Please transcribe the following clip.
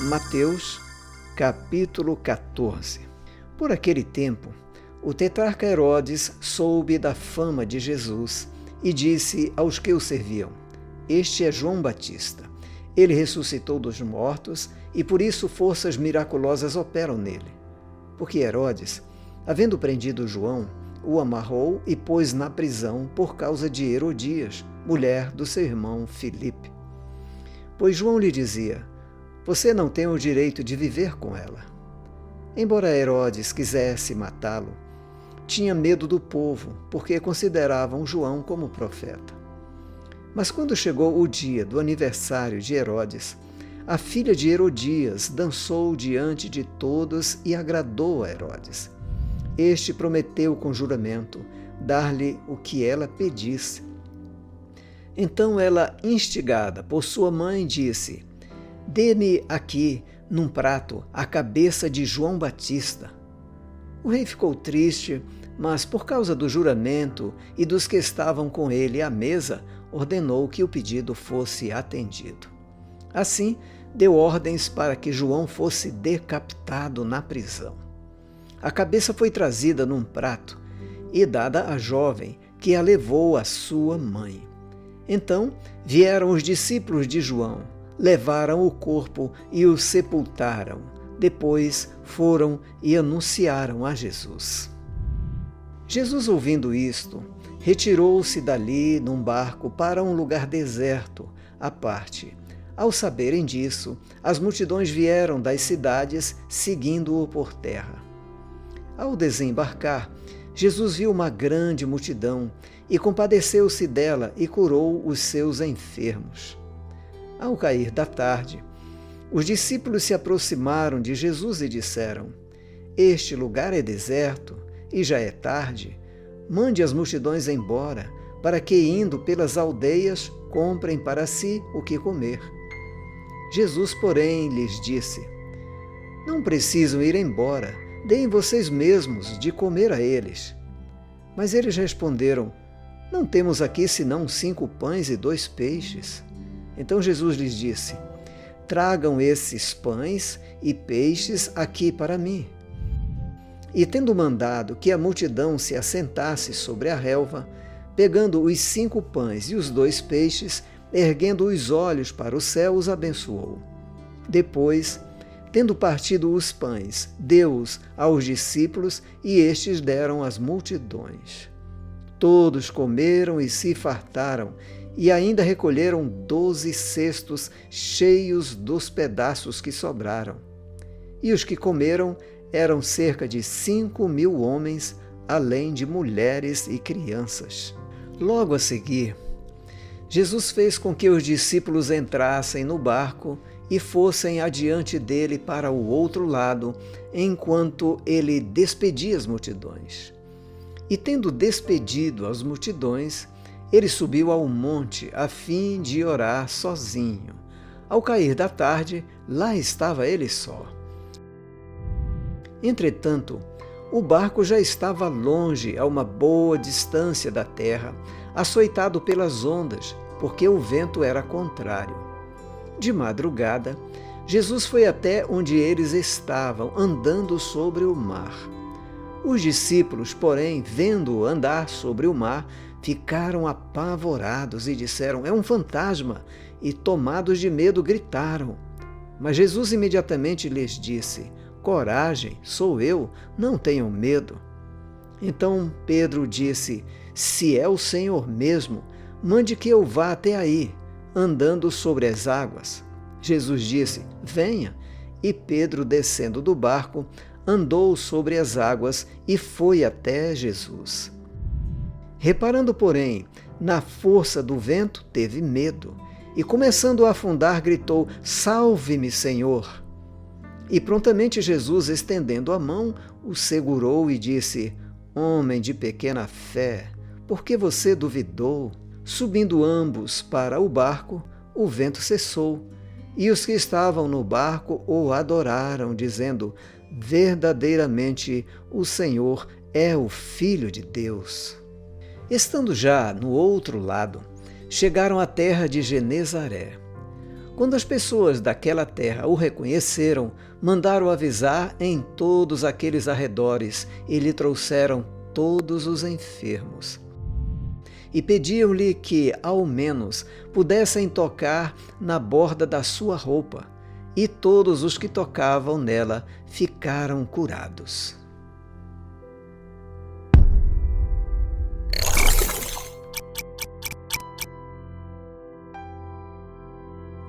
Mateus, capítulo 14. Por aquele tempo, o tetrarca Herodes soube da fama de Jesus e disse aos que o serviam: Este é João Batista. Ele ressuscitou dos mortos e por isso forças miraculosas operam nele. Porque Herodes, havendo prendido João, o amarrou e pôs na prisão por causa de Herodias, mulher do seu irmão Filipe. Pois João lhe dizia: Você não tem o direito de viver com ela. Embora Herodes quisesse matá-lo, tinha medo do povo, porque consideravam João como profeta. Mas quando chegou o dia do aniversário de Herodes, a filha de Herodias dançou diante de todos e agradou a Herodes. Este prometeu com juramento dar-lhe o que ela pedisse. Então ela, instigada por sua mãe, disse: Dê-me aqui, num prato, a cabeça de João Batista. O rei ficou triste, mas por causa do juramento e dos que estavam com ele à mesa, ordenou que o pedido fosse atendido. Assim, deu ordens para que João fosse decapitado na prisão. A cabeça foi trazida num prato e dada à jovem, que a levou à sua mãe. Então vieram os discípulos de João, levaram o corpo e o sepultaram. Depois foram e anunciaram a Jesus. Jesus, ouvindo isto, retirou-se dali num barco para um lugar deserto, à parte. Ao saberem disso, as multidões vieram das cidades, seguindo-o por terra. Ao desembarcar, Jesus viu uma grande multidão e compadeceu-se dela e curou os seus enfermos. Ao cair da tarde, os discípulos se aproximaram de Jesus e disseram: Este lugar é deserto e já é tarde. Mande as multidões embora, para que, indo pelas aldeias, comprem para si o que comer. Jesus, porém, lhes disse: Não precisam ir embora, deem vocês mesmos de comer a eles. Mas eles responderam: Não temos aqui senão 5 pães e 2 peixes. Então Jesus lhes disse: Tragam esses pães e peixes aqui para mim. E tendo mandado que a multidão se assentasse sobre a relva, pegando os 5 pães e os 2 peixes, erguendo os olhos para o céu, os abençoou. Depois, tendo partido os pães, deu-os aos discípulos e estes deram às multidões. Todos comeram e se fartaram, e ainda recolheram 12 cestos cheios dos pedaços que sobraram. E os que comeram eram cerca de 5.000 homens, além de mulheres e crianças. Logo a seguir, Jesus fez com que os discípulos entrassem no barco e fossem adiante dele para o outro lado, enquanto ele despedia as multidões. E tendo despedido as multidões, ele subiu ao monte a fim de orar sozinho. Ao cair da tarde, lá estava ele só. Entretanto, o barco já estava longe, a uma boa distância da terra, açoitado pelas ondas, porque o vento era contrário. De madrugada, Jesus foi até onde eles estavam, andando sobre o mar. Os discípulos, porém, vendo-o andar sobre o mar, ficaram apavorados e disseram: É um fantasma! E, tomados de medo, gritaram. Mas Jesus imediatamente lhes disse: Coragem, sou eu, não tenham medo. Então Pedro disse: Se é o Senhor mesmo, mande que eu vá até aí, andando sobre as águas. Jesus disse: Venha. E Pedro, descendo do barco, andou sobre as águas e foi até Jesus. Reparando, porém, na força do vento, teve medo, e começando a afundar, gritou: Salve-me, Senhor! E prontamente Jesus, estendendo a mão, o segurou e disse: Homem de pequena fé, por que você duvidou? Subindo ambos para o barco, o vento cessou, e os que estavam no barco o adoraram, dizendo: Verdadeiramente o Senhor é o Filho de Deus. Estando já no outro lado, chegaram à terra de Genezaré. Quando as pessoas daquela terra o reconheceram, mandaram avisar em todos aqueles arredores e lhe trouxeram todos os enfermos. E pediam-lhe que, ao menos, pudessem tocar na borda da sua roupa. E todos os que tocavam nela ficaram curados.